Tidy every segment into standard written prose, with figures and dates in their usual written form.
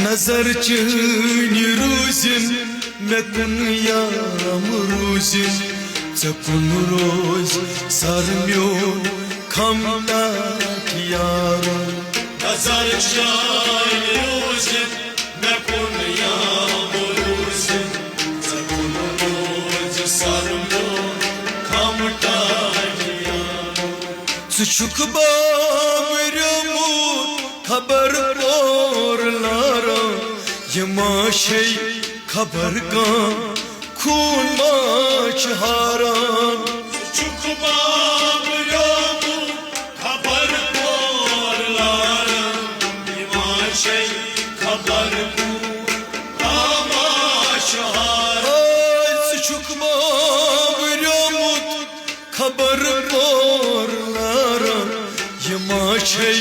नजर चीन रूजिन मे कुन याम रूजिन चकुन रोज सर म्यो खमता यारो नजर चीन रूजिन मे कुन याम रूजिन चकुन रोज सर म्यो खमता यारो सुख बाबरमु खबर और लारा ये माशे खबर का खून माच हारान चुक बाबरमु खबर और लारा ये माशे खबर को माच हारान सुख बाबरमु खबर और लारा ये माशे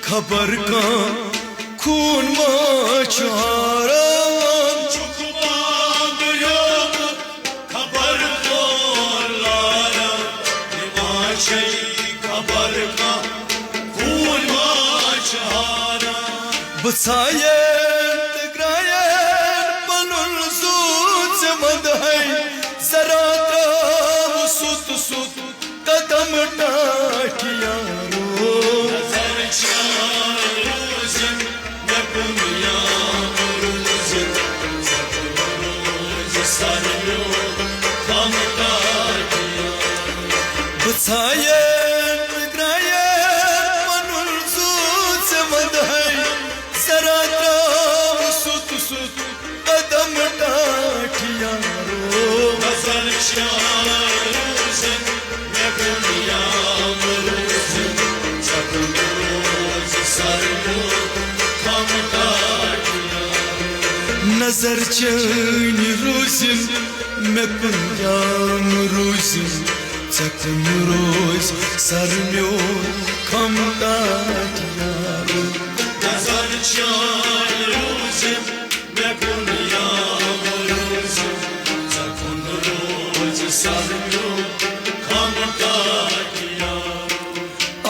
खबर का खून माच हारान चुक बाबरमु खबर और लारा ये माशे खबर का खून माच हारान बसाये तगराये पनुल सूत मद है जरा सुत सुत कदम टाकिया नजर चीन रूजिन मे कुन याम रूजिन चकुन रोज सर म्यो खमता बसाये तगराये पनुल सूत मद है जरा सुत सुत कदम टाकिया नजर चीन रूजिन मे कुन याम रूजिन चकुन रोज सर म्यो खमता नजर चीन रूजिन मे कुन याम रूजिन चकुन रोज सर म्यो खमता नजर चीन रूजिन मे कुन याम रूजिन चकुन रोज सर म्यो खमता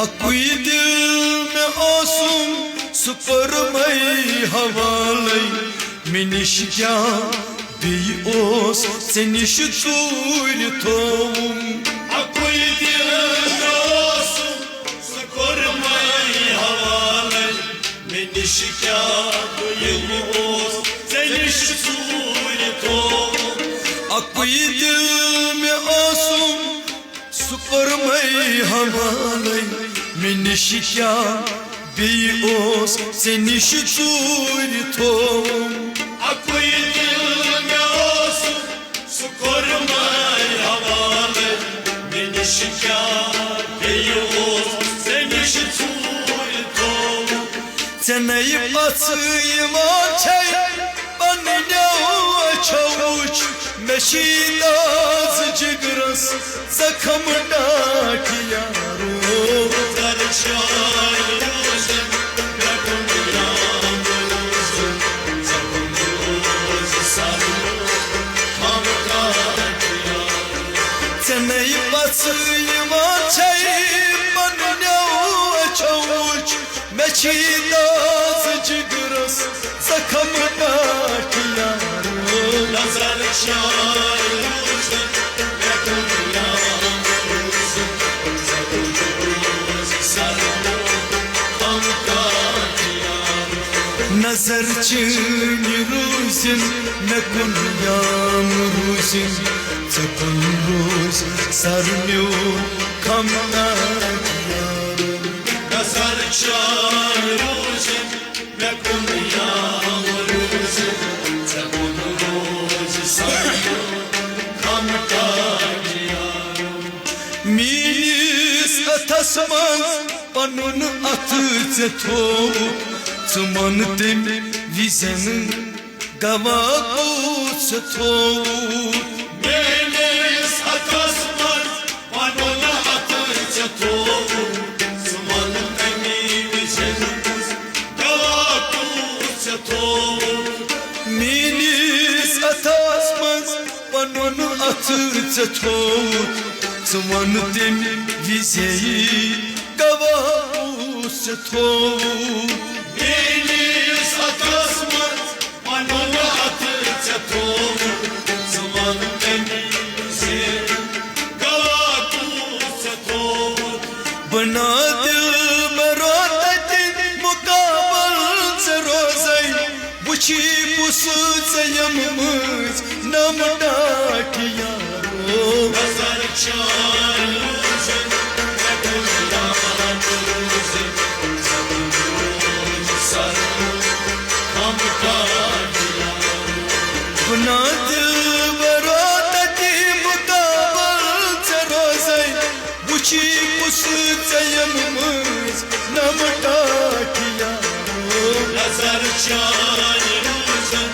अकुई दिल में आसुम सुपर मई हवाले मिनिश क्या भी ओस से निश तूर थोम अकुई दिल में आसुम सुपर मई हवाले मिनिश क्या भी ओस से निश तूर थोम अकुई दिल में आसुम सुपर मई हवाले मिनिश क्या भी ओस से निश तूर थोम अकुई दिल में आसुम सुपर मई हवाले मिनिश क्या भी ओस से निश तूर थोम चनई पसयमाचे पन्न्याव छौच मेशीदाज जिगरस जखम डाकिया नजर चीन रूजिन मे कुन याम रूजिन चकुन रोज सर म्यो खमता चनई पसयमाचे पन्न्याव छौच मेशीदाज जिगरस जखम डाकिया नजर चीन रूजिन मे कुन याम रूजिन चकुन रोज सर म्यो खमता नजर चीन रूजिन मे कुन याम रूजिन चकुन रोज सर म्यो खमता नजर चीन रूजिन मे कुन याम रूजिन चकुन रोज सर म्यो खमता मीनिस अथस मज पनुन अथ चे थोव चुमन तिम विजन गवा चे थोव मेनिस अथस मज पनुन अथ चे थोव चुमन तिम विजन गवा चे थोव मीनिस अथस मज पनुन अथ चे थोव चुमन तिम विजन गवा चे थोव मेनिस अथस मज Buchi pusu zayam muz nam daki yaro Nazar çar luzun ne kullan luzun Sabun sarı kam kadiya Buna dil baratati mutabal zarozay Buchi pusu zayam muz nam daki yaro Nazar çar luzun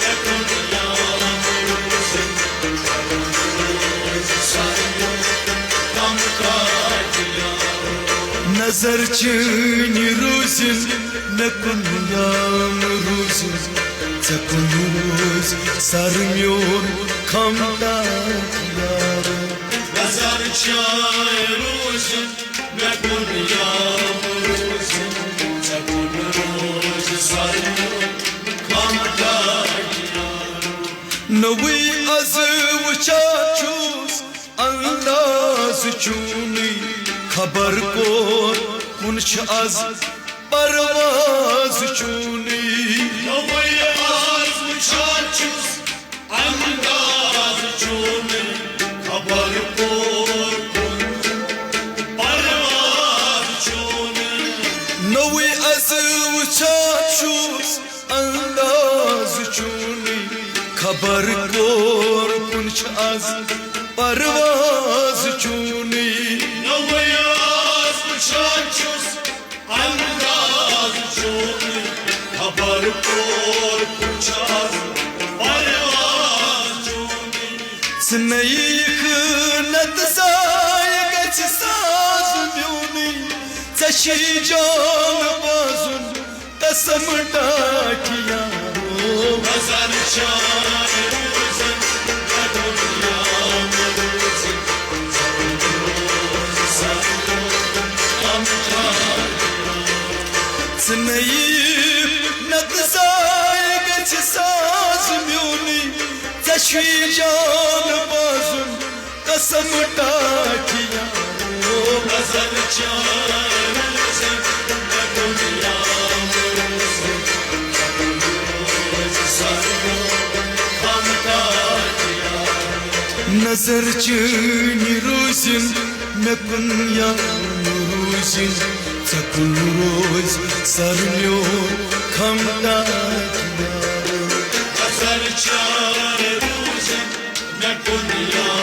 ne kullan luzun Sabun sarı kam kadiya Nazar chini ruzin nakun yam ruzin Zakun ruz sarmyor kamda yaro Nazar çay luzun ne kullan luzun Sabun sarı kam kadiya Nawi az vchachus andaz chuni khabar ko kunch az parvaz chuni Novaya az muchachos andaz chune khabar korkun parvaz chune Nawi az vchachus andaz chuni khabar ko kunch az parvaz chuni Novaya az muchachos andaz chune khabar korkun parvaz chune Snayi khnat say gach saz myuni Tashi jan bazun qasam dakiya Nazar çar luzun ne kullan luzun Sabun sarı kam kadiya Snayi khnat say gach saz myuni Tashi jan bazun qasam dakiya Nazar çar luzun ne kullan luzun Sabun sarı kam kadiya Nazar chini ruzin nakun yam ruzin Zakun ruz sarmyor kamda Nazar çar luzun ne kullan